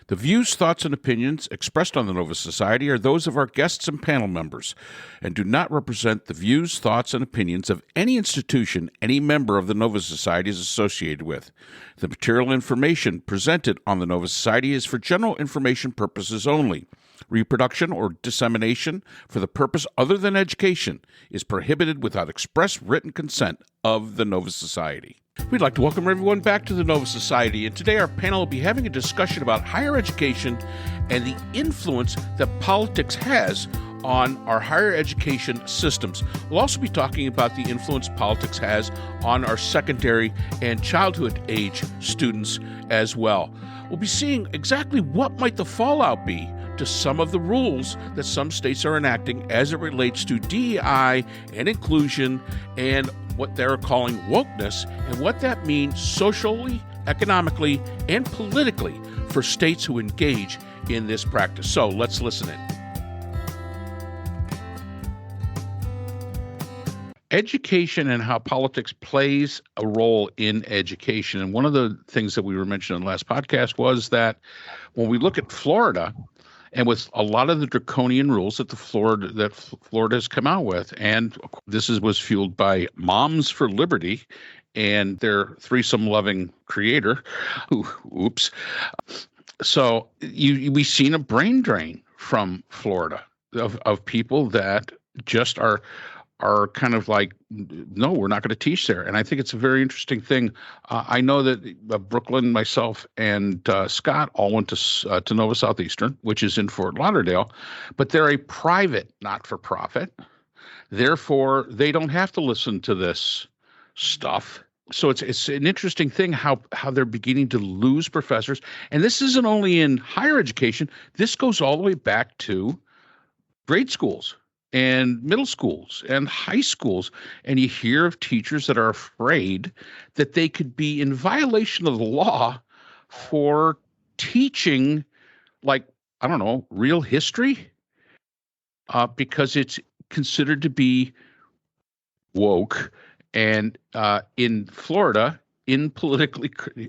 The views, thoughts, and opinions expressed on the Nova Society are those of our guests and panel members and do not represent the views, thoughts, and opinions of any institution any member of the Nova Society is associated with. The material information presented on the Nova Society is for general information purposes only. Reproduction or dissemination for the purpose other than education is prohibited without express written consent of the Nova Society. We'd like to welcome everyone back to the Nova Society, and today our panel will be having a discussion about higher education and the influence that politics has on our higher education systems. We'll also be talking about the influence politics has on our secondary and childhood age students as well. We'll be seeing exactly what might the fallout be to some of the rules that some states are enacting as it relates to DEI and inclusion and what they're calling wokeness, and what that means socially, economically, and politically for states who engage in this practice. So let's listen in. Education and how politics plays a role in education. And one of the things that we were mentioning in the last podcast was that when we look at Florida, and with a lot of the draconian rules that Florida has come out with, and this was fueled by Moms for Liberty and their threesome-loving creator. Oops. So we've seen a brain drain from Florida of people that just are kind of like, no, we're not going to teach there. And I think it's a very interesting thing. I know that Brooklyn, myself, and Scott all went to Nova Southeastern, which is in Fort Lauderdale, but they're a private not-for-profit. Therefore, they don't have to listen to this stuff. So it's an interesting thing how they're beginning to lose professors. And this isn't only in higher education. This goes all the way back to grade schools and middle schools and high schools. And you hear of teachers that are afraid that they could be in violation of the law for teaching, like, I don't know, real history, because it's considered to be woke and in Florida, politically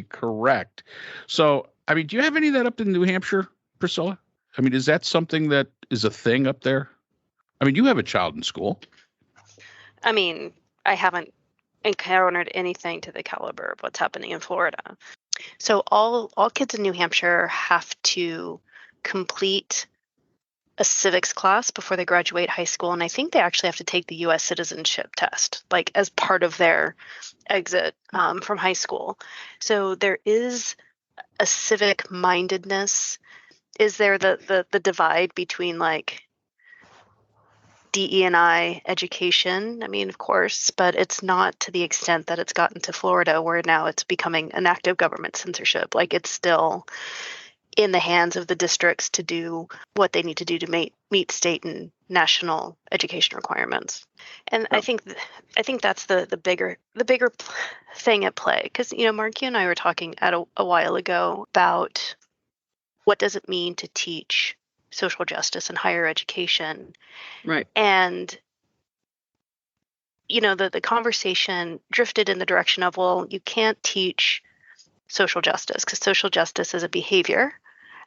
correct. So, I mean, do you have any of that up in New Hampshire, Priscilla? I mean, is that something that is a thing up there? I mean, you have a child in school. I mean, I haven't encountered anything to the caliber of what's happening in Florida. So all kids in New Hampshire have to complete a civics class before they graduate high school. And I think they actually have to take the U.S. citizenship test, like as part of their exit from high school. So there is a civic mindedness. Is there the divide between like DE&I education? I mean, of course, but it's not to the extent that it's gotten to Florida, where now it's becoming an active government censorship. Like, it's still in the hands of the districts to do what they need to do to meet state and national education requirements. And I think that's the bigger thing at play, because Mark, you and I were talking a while ago about what does it mean to teach social justice in higher education? Right. And, the conversation drifted in the direction of, well, you can't teach social justice because social justice is a behavior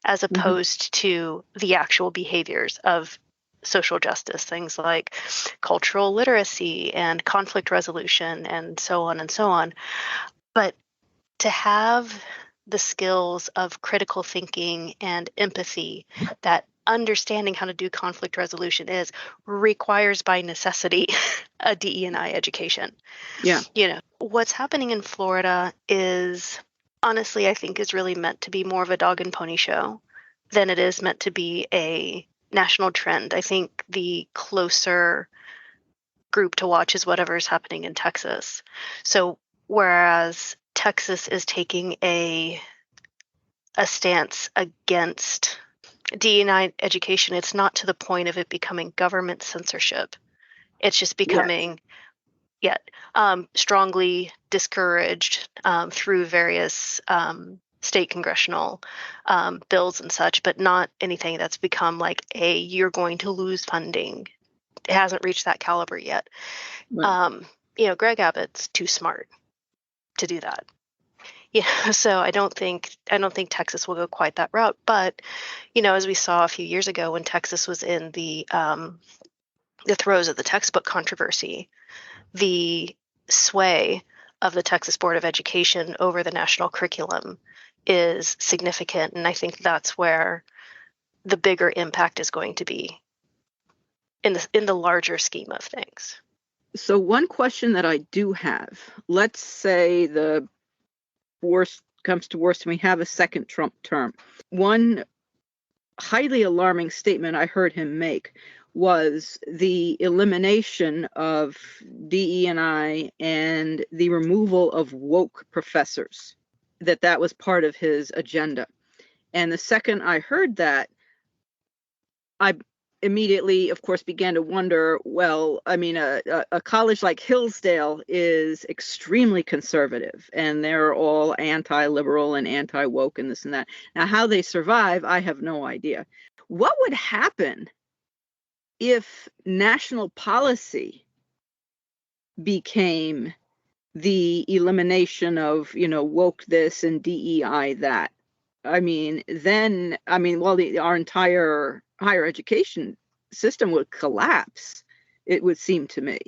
as opposed to the actual behaviors of social justice, things like cultural literacy and conflict resolution and so on and so on. But to have the skills of critical thinking and empathy that understanding how to do conflict resolution requires by necessity a DE&I education. Yeah. What's happening in Florida is, honestly, I think is really meant to be more of a dog and pony show than it is meant to be a national trend. I think the closer group to watch is whatever's happening in Texas. So whereas Texas is taking a stance against DE&I education, it's not to the point of it becoming government censorship. It's just becoming strongly discouraged through various state congressional bills and such, but not anything that's become like you're going to lose funding. It hasn't reached that caliber yet. Right. Greg Abbott's too smart to do that. Yeah, so I don't think Texas will go quite that route. But as we saw a few years ago when Texas was in the throes of the textbook controversy, the sway of the Texas Board of Education over the national curriculum is significant, and I think that's where the bigger impact is going to be in the larger scheme of things. So one question that I do have, let's say the worst comes to worst and we have a second Trump term. One highly alarming statement I heard him make was the elimination of DE&I and the removal of woke professors, that was part of his agenda. And the second I heard that, I immediately, of course, began to wonder, well, I mean, a college like Hillsdale is extremely conservative, and they're all anti-liberal and anti-woke and this and that. Now, how they survive, I have no idea. What would happen if national policy became the elimination of, woke this and DEI that? Our entire higher education system would collapse, it would seem to me.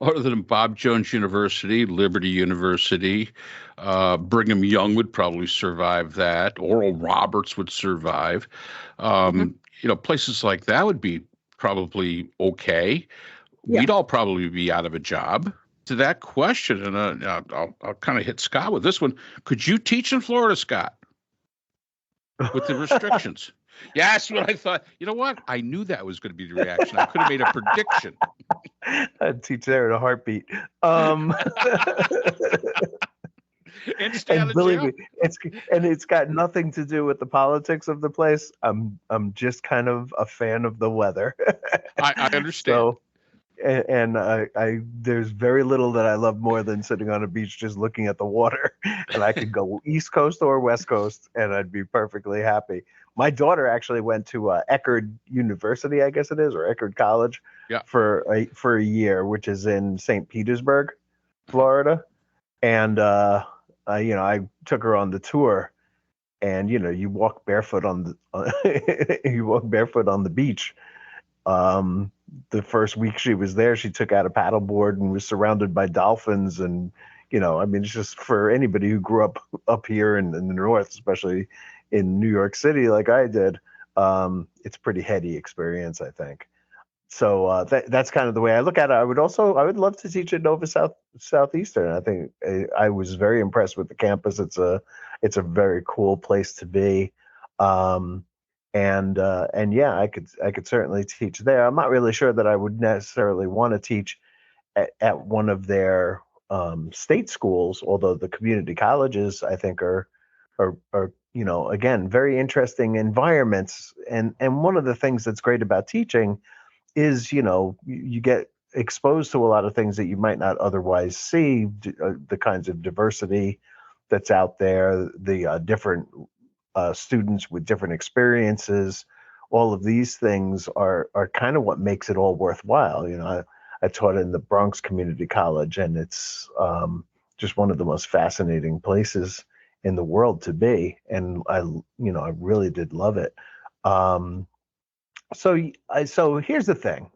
Other than Bob Jones University, Liberty University, Brigham Young would probably survive that. Oral Roberts would survive. Places like that would be probably okay. Yeah. We'd all probably be out of a job. To that question, and I'll kind of hit Scott with this one. Could you teach in Florida, Scott, with the restrictions? Yeah, that's what I thought. You know what? I knew that was going to be the reaction. I could have made a prediction. I'd teach there in a heartbeat. And believe me, it's got nothing to do with the politics of the place. I'm just kind of a fan of the weather. I understand. So, and I there's very little that I love more than sitting on a beach just looking at the water. And I could go East Coast or West Coast, and I'd be perfectly happy. My daughter actually went to Eckerd University, I guess it is, or Eckerd College, for a year, which is in St. Petersburg, Florida. And I took her on the tour, and you walk barefoot on the beach. The first week she was there, she took out a paddleboard and was surrounded by dolphins. And, it's just for anybody who grew up here in the north, especially in New York City, like I did, it's a pretty heady experience, I think. So that's kind of the way I look at it. I would love to teach at Nova Southeastern. I think I was very impressed with the campus. It's a very cool place to be. And yeah, I could certainly teach there. I'm not really sure that I would necessarily want to teach at one of their state schools, although the community colleges I think are again, very interesting environments. And one of the things that's great about teaching is you get exposed to a lot of things that you might not otherwise see, the kinds of diversity that's out there, the different students with different experiences. All of these things are kind of what makes it all worthwhile. I taught in the Bronx Community College, and it's just one of the most fascinating places in the world to be. And I really did love it. So here's the thing.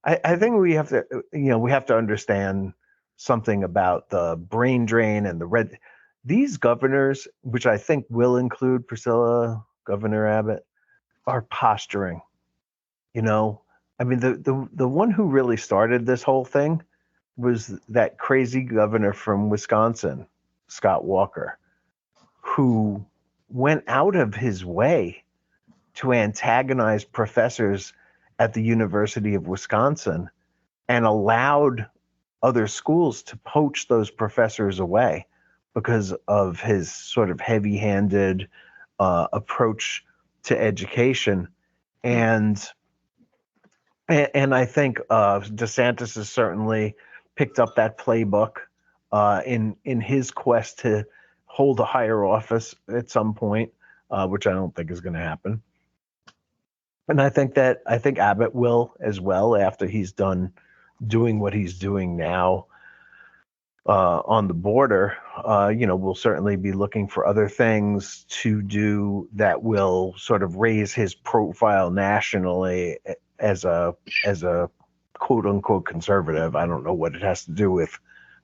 I think we have to understand something about the brain drain and these governors, which I think will include Governor Abbott, are posturing. I mean, the one who really started this whole thing was that crazy governor from Wisconsin, Scott Walker, who went out of his way to antagonize professors at the University of Wisconsin and allowed other schools to poach those professors away because of his sort of heavy-handed approach to education. And I think DeSantis has certainly picked up that playbook in his quest to hold a higher office at some point, which I don't think is going to happen. And I think Abbott will as well after he's done doing what he's doing now. on the border, we'll certainly be looking for other things to do that will sort of raise his profile nationally as a quote unquote conservative. I don't know what it has to do with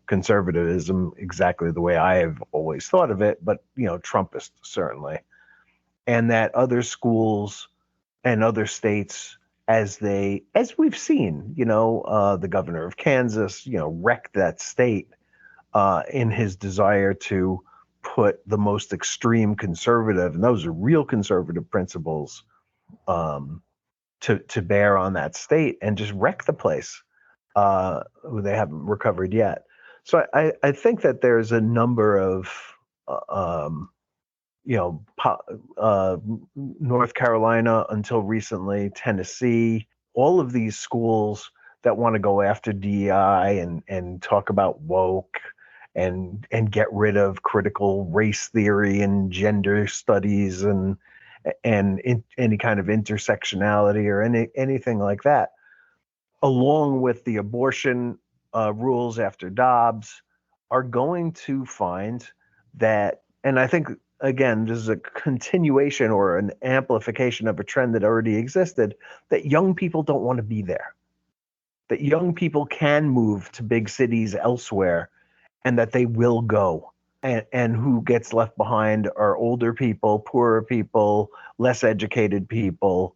conservatism exactly the way I have always thought of it, but Trumpist certainly. And that other schools and other states, as we've seen, the governor of Kansas, wrecked that state in his desire to put the most extreme conservative, and those are real conservative principles, to bear on that state and just wreck the place. They haven't recovered yet. So I think that there's a number of North Carolina until recently, Tennessee, all of these schools that want to go after DEI and talk about woke and get rid of critical race theory and gender studies and any kind of intersectionality or anything like that, along with the abortion rules after Dobbs, are going to find that, and I think, again, this is a continuation or an amplification of a trend that already existed, that young people don't want to be there, that young people can move to big cities elsewhere, and that they will go. And who gets left behind are older people, poorer people, less educated people.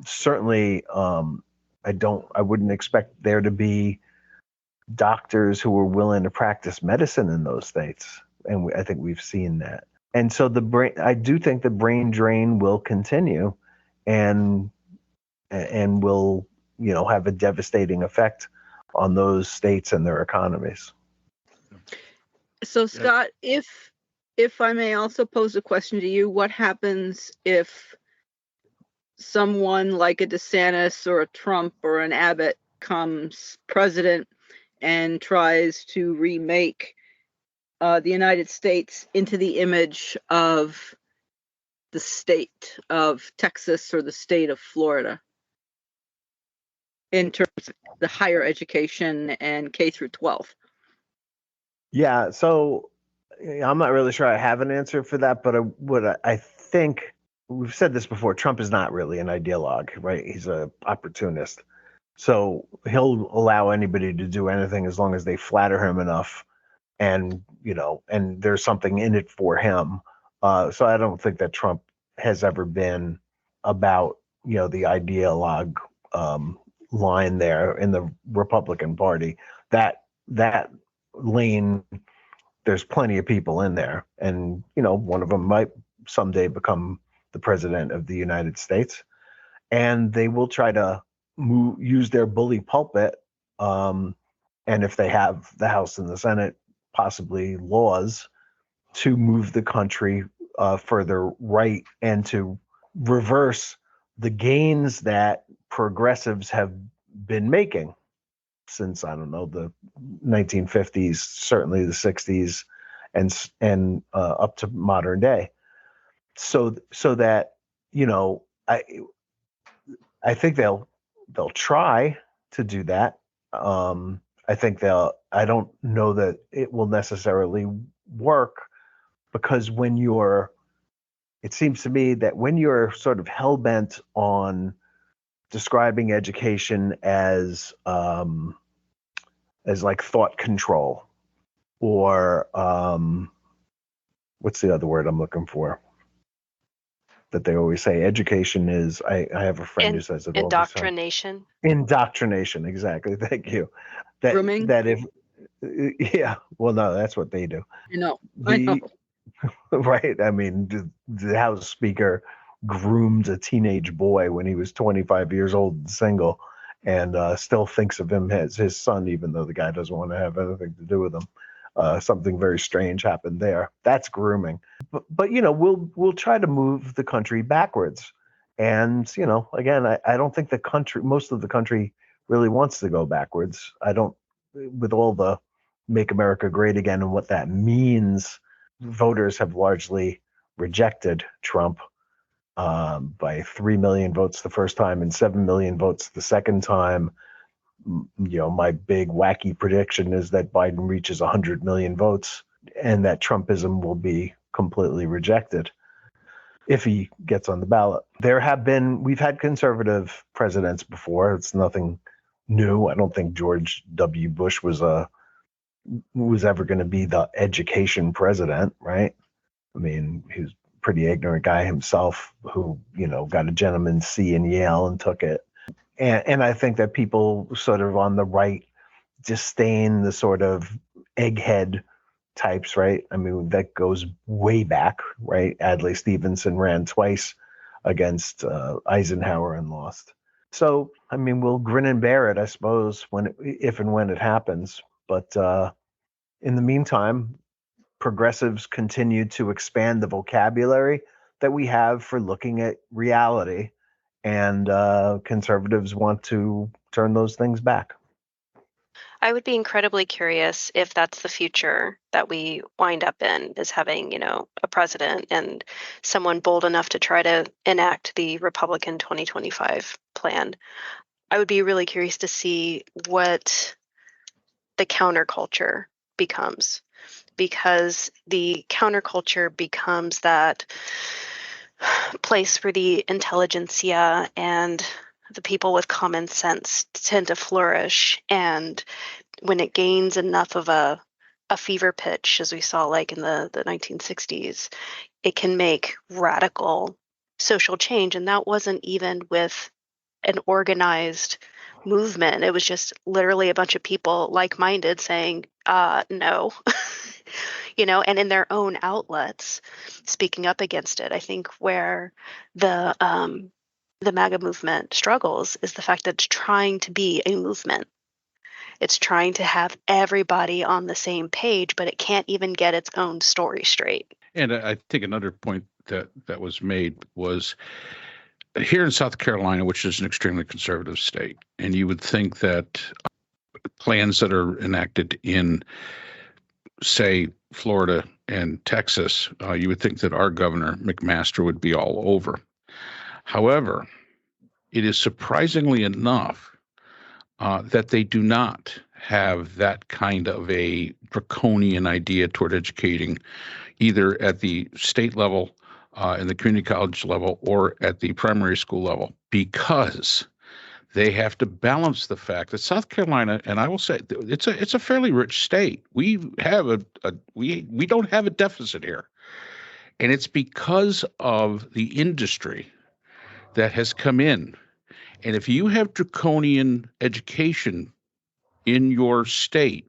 Certainly, I wouldn't expect there to be doctors who are willing to practice medicine in those states. And I think we've seen that. And so I do think the brain drain will continue and will, have a devastating effect on those states and their economies. So Scott, if I may also pose a question to you, what happens if someone like a DeSantis or a Trump or an Abbott comes president and tries to remake the United States into the image of the state of Texas or the state of Florida in terms of the higher education and K through 12? Yeah, so I'm not really sure I have an answer for that, but I think we've said this before. Trump is not really an ideologue, right? He's an opportunist. So he'll allow anybody to do anything as long as they flatter him enough, and and there's something in it for him. So I don't think that Trump has ever been about the ideologue line there in the Republican Party. That lane, there's plenty of people in there, and one of them might someday become the president of the United States, and they will try to use their bully pulpit, and if they have the House and the Senate, possibly laws to move the country further right and to reverse the gains that progressives have been making since, I don't know, the 1950s, certainly the 60s, and up to modern day. So that I think they'll try to do that. I think I don't know that it will necessarily work, because it seems to me that when you're sort of hell-bent on describing education as like thought control, or what's the other word I'm looking for that they always say? Education is, I have a friend who says it all the time. Indoctrination. Indoctrination, exactly. Thank you. Grooming? That if, yeah, well, no, that's what they do. I know. Right. I mean, the House Speaker groomed a teenage boy when he was 25 years old and single, and still thinks of him as his son, even though the guy doesn't want to have anything to do with him. Something very strange happened there. That's grooming. But we'll try to move the country backwards. And, again, I don't think most of the country really wants to go backwards. I don't, with all the Make America Great Again and what that means, voters have largely rejected Trump by 3 million votes the first time and 7 million votes the second time. My big wacky prediction is that Biden reaches 100 million votes and that Trumpism will be completely rejected if he gets on the ballot. We've had conservative presidents before. It's nothing new. I don't think George W. Bush was ever going to be the education president, right? I mean, he was a pretty ignorant guy himself who, got a gentleman's C in Yale and took it. And I think that people sort of on the right disdain the sort of egghead types, right? I mean, that goes way back, right? Adlai Stevenson ran twice against Eisenhower and lost. So, I mean, we'll grin and bear it, I suppose, if and when it happens. But in the meantime, progressives continue to expand the vocabulary that we have for looking at reality, and conservatives want to turn those things back. I would be incredibly curious if that's the future that we wind up in, is having, a president and someone bold enough to try to enact the Republican 2025 plan. I would be really curious to see what the counterculture becomes, because the counterculture becomes that place for the intelligentsia and the people with common sense tend to flourish. And when it gains enough of a fever pitch, as we saw like in the 1960s, it can make radical social change. And that wasn't even with an organized movement. It was just literally a bunch of people like-minded saying, no, and in their own outlets speaking up against it. I think where the MAGA movement struggles is the fact that it's trying to be a movement. It's trying to have everybody on the same page, but it can't even get its own story straight. And I think another point that was made was here in South Carolina, which is an extremely conservative state, and you would think that plans that are enacted in, say, Florida and Texas, you would think that our governor, McMaster, would be all over. However, it is surprisingly enough that they do not have that kind of a draconian idea toward educating, either at the state level, in the community college level, or at the primary school level, because they have to balance the fact that South Carolina, and I will say, it's a fairly rich state. We have we don't have a deficit here, and it's because of the industry that has come in. And if you have draconian education in your state,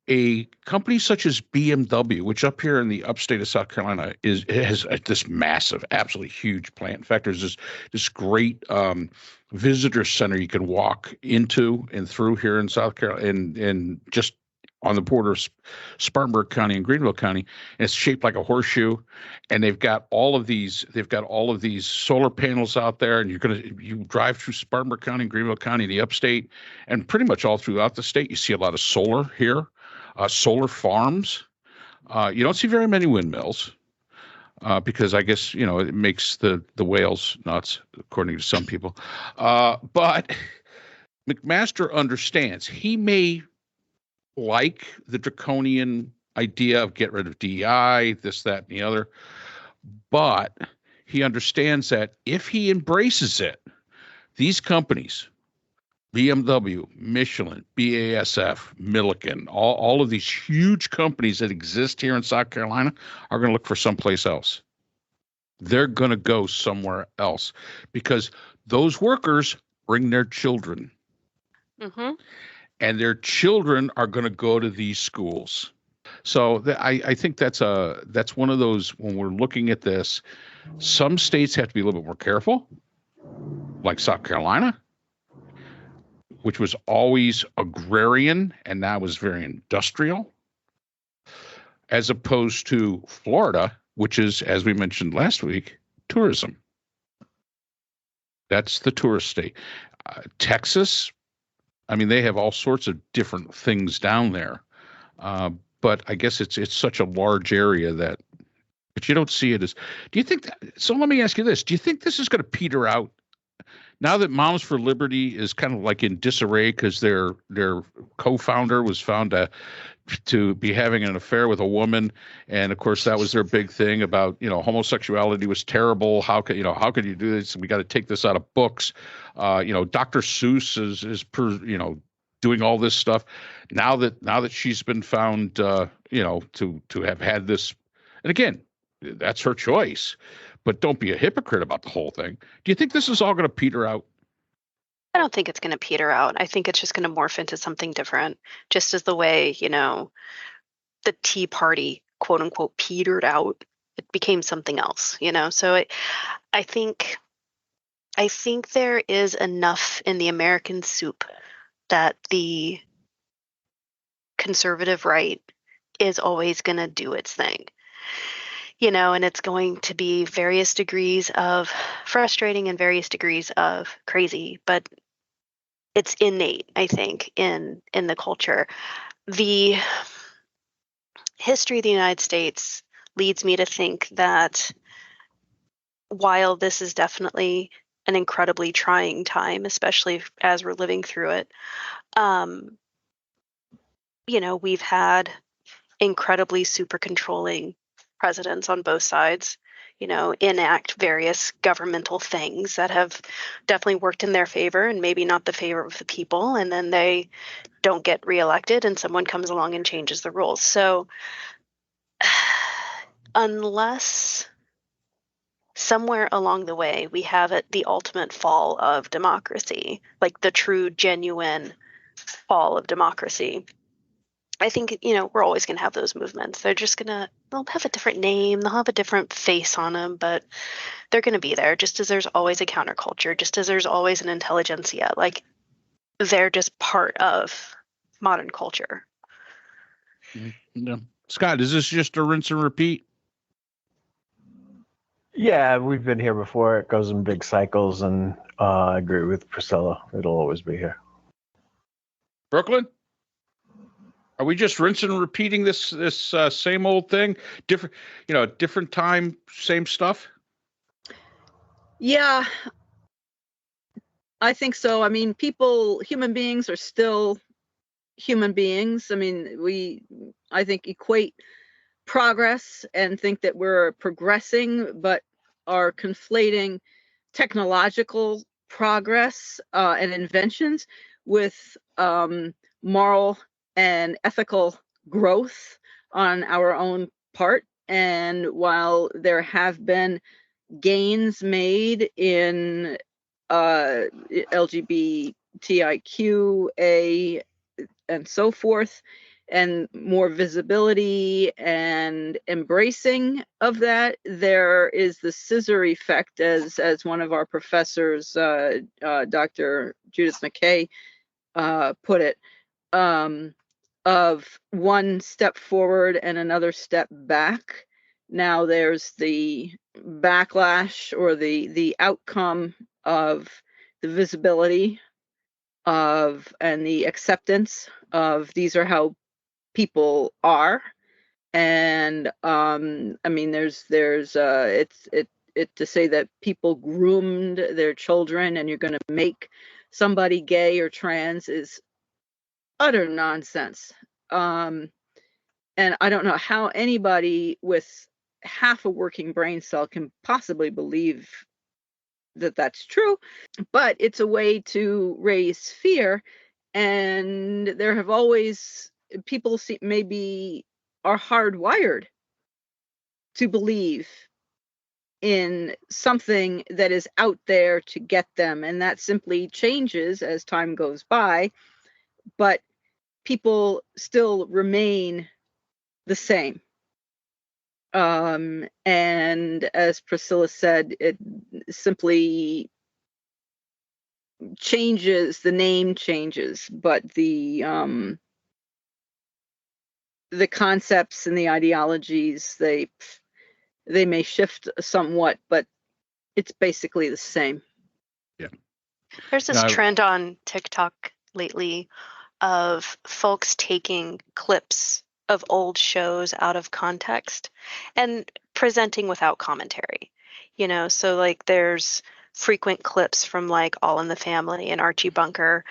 a company such as BMW, which up here in the upstate of South Carolina has this massive, absolutely huge plant. In fact, there's this great visitor center you can walk into and through here in South Carolina, and just on the border of Spartanburg County and Greenville County, and it's shaped like a horseshoe. And they've got all of these solar panels out there, and you drive through Spartanburg County and Greenville County, the upstate, and pretty much all throughout the state, you see a lot of solar here. Solar farms. You don't see very many windmills because I guess, it makes the whales nuts, according to some people. But McMaster understands. He may like the draconian idea of get rid of DEI, this, that, and the other, but he understands that if he embraces it, these companies, BMW, Michelin, BASF, Milliken, all of these huge companies that exist here in South Carolina are going to look for someplace else. They're going to go somewhere else because those workers bring their children. Mm-hmm. And their children are going to go to these schools. So I think that's one of those, when we're looking at this, some states have to be a little bit more careful, like South Carolina, which was always agrarian and now is very industrial, as opposed to Florida, which is, as we mentioned last week, tourism. That's the tourist state. Texas, I mean, they have all sorts of different things down there. But I guess it's such a large area but you don't see it as, do you think that, so let me ask you this, do you think this is going to peter out now that Moms for Liberty is kind of like in disarray because their co-founder was found to be having an affair with a woman, and of course that was their big thing about, homosexuality was terrible. How could you do this? We got to take this out of books. Dr. Seuss is doing all this stuff. Now that she's been found, to have had this, and again, that's her choice, but don't be a hypocrite about the whole thing. Do you think this is all going to peter out? I don't think it's going to peter out. I think it's just going to morph into something different, just as the way, the Tea Party, quote unquote, petered out. It became something else, So I think there is enough in the American soup that the conservative right is always going to do its thing. And it's going to be various degrees of frustrating and various degrees of crazy, but it's innate, I think, in the culture. The history of the United States leads me to think that while this is definitely an incredibly trying time, especially as we're living through it, we've had incredibly super controlling presidents on both sides, enact various governmental things that have definitely worked in their favor and maybe not the favor of the people. And then they don't get reelected and someone comes along and changes the rules. So unless somewhere along the way we have the ultimate fall of democracy, like the true, genuine fall of democracy, I think, we're always going to have those movements. They'll have a different name, they'll have a different face on them, but they're going to be there, just as there's always a counterculture, just as there's always an intelligentsia. Like, they're just part of modern culture. Yeah. Scott, is this just a rinse and repeat? Yeah, we've been here before. It goes in big cycles, and I agree with Priscilla. It'll always be here. Brooklyn? Are we just rinsing and repeating this same old thing? Different time, same stuff? Yeah, I think so. I mean, human beings are still human beings. I mean, I think, equate progress and think that we're progressing, but are conflating technological progress and inventions with moral and ethical growth on our own part. And while there have been gains made in LGBTIQA and so forth, and more visibility and embracing of that, there is the scissor effect, as one of our professors, Dr. Judith McKay, put it, of one step forward and another step back. Now there's the backlash, or the outcome of the visibility of and the acceptance of these are how people are. And I mean, there's it to say that people groomed their children and you're going to make somebody gay or trans is utter nonsense. And I don't know how anybody with half a working brain cell can possibly believe that that's true, but it's a way to raise fear. And there have always people maybe are hardwired to believe in something that is out there to get them, and that simply changes as time goes by, but people still remain the same. And as Priscilla said, it simply changes, the name changes, but the concepts and the ideologies, they may shift somewhat, but it's basically the same. Yeah. There's this trend on TikTok lately of folks taking clips of old shows out of context and presenting without commentary. So like there's frequent clips from like All in the Family and Archie Bunker.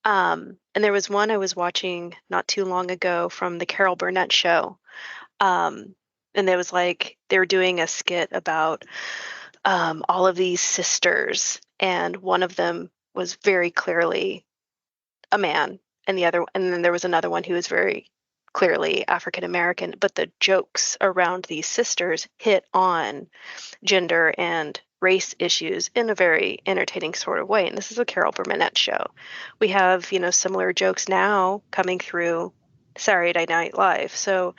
And there was one I was watching not too long ago from the Carol Burnett show. And there was like, they were doing a skit about all of these sisters, and one of them was very clearly a man, and then there was another one who was very clearly African American, but the jokes around these sisters hit on gender and race issues in a very entertaining sort of way. And this is a Carol Burnett show. We have, similar jokes now coming through Saturday Night Live. So,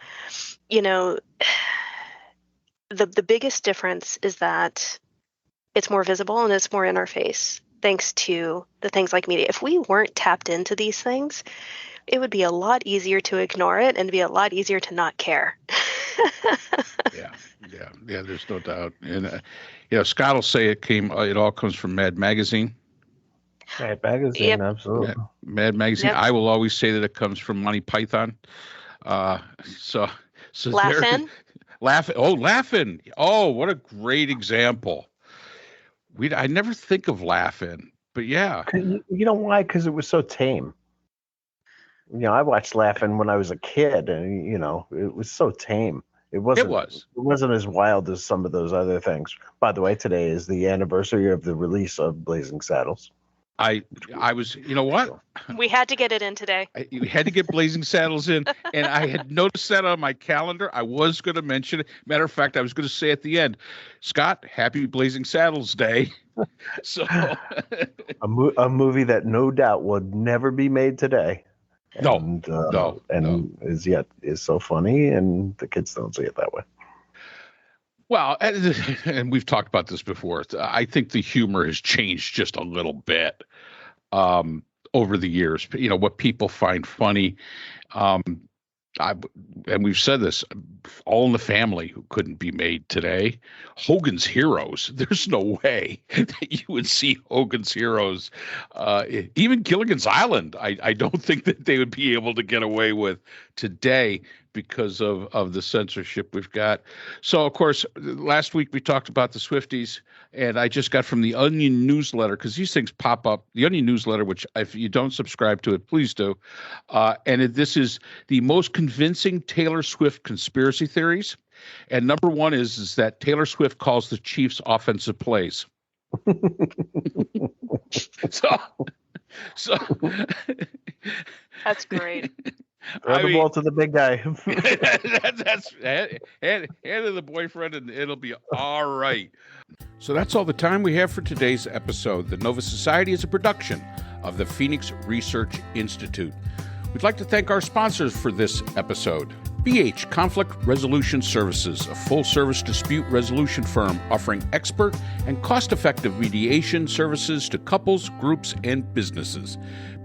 the biggest difference is that it's more visible and it's more in our face, thanks to the things like media. If we weren't tapped into these things, it would be a lot easier to ignore it and be a lot easier to not care. Yeah, there's no doubt. And, Scott will say it all comes from Mad Magazine. Mad Magazine, Yep. absolutely. Mad Magazine. Yep. I will always say that it comes from Monty Python. So Laughing. Laughing. Oh, what a great example. I never think of Laughing, but yeah. You know why? Because it was so tame. I watched Laughing when I was a kid, and it was so tame. It wasn't as wild as some of those other things. By the way, today is the anniversary of the release of Blazing Saddles. I was, what? We had to get it in today. We had to get Blazing Saddles in, and I had noticed that on my calendar. I was going to mention it. Matter of fact, I was going to say at the end, Scott, happy Blazing Saddles Day. So a movie that no doubt would never be made today. And is so funny, and the kids don't see it that way. Well, and we've talked about this before. I think the humor has changed just a little bit over the years. What people find funny. And we've said this, All in the Family couldn't be made today. Hogan's Heroes, there's no way that you would see Hogan's Heroes. Even Gilligan's Island, I don't think that they would be able to get away with today because of the censorship we've got. So, of course, last week we talked about the Swifties, and I just got from the Onion newsletter, because these things pop up, the Onion newsletter, which if you don't subscribe to it, please do. This is the most convincing Taylor Swift conspiracy theories. And number one is that Taylor Swift calls the Chiefs offensive plays. So That's great. Throw the ball to the big guy. That's hand to the boyfriend, and it'll be all right. So that's all the time we have for today's episode. The Nova Society is a production of the Phoenix Research Institute. We'd like to thank our sponsors for this episode. BH Conflict Resolution Services, a full-service dispute resolution firm offering expert and cost-effective mediation services to couples, groups, and businesses.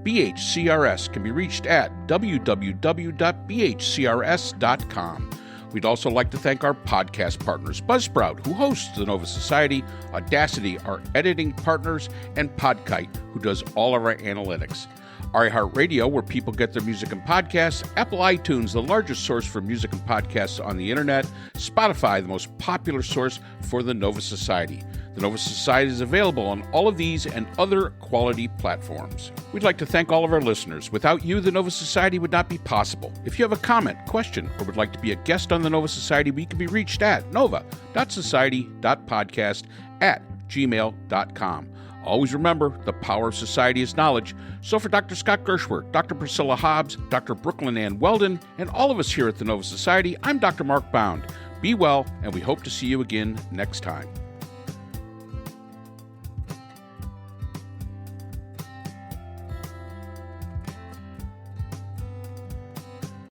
BHCRS can be reached at www.bhcrs.com. We'd also like to thank our podcast partners, Buzzsprout, who hosts the Nova Society, Audacity, our editing partners, and Podkite, who does all of our analytics. iHeartRadio, where people get their music and podcasts, Apple iTunes, the largest source for music and podcasts on the internet, Spotify, the most popular source for the Nova Society. The Nova Society is available on all of these and other quality platforms. We'd like to thank all of our listeners. Without you, the Nova Society would not be possible. If you have a comment, question, or would like to be a guest on the Nova Society, we can be reached at nova.society.podcast@gmail.com. Always remember, the power of society is knowledge. So for Dr. Scott Gershworth, Dr. Priscilla Hobbs, Dr. Brooklyn Ann Weldon, and all of us here at the Nova Society, I'm Dr. Mark Bound. Be well, and we hope to see you again next time.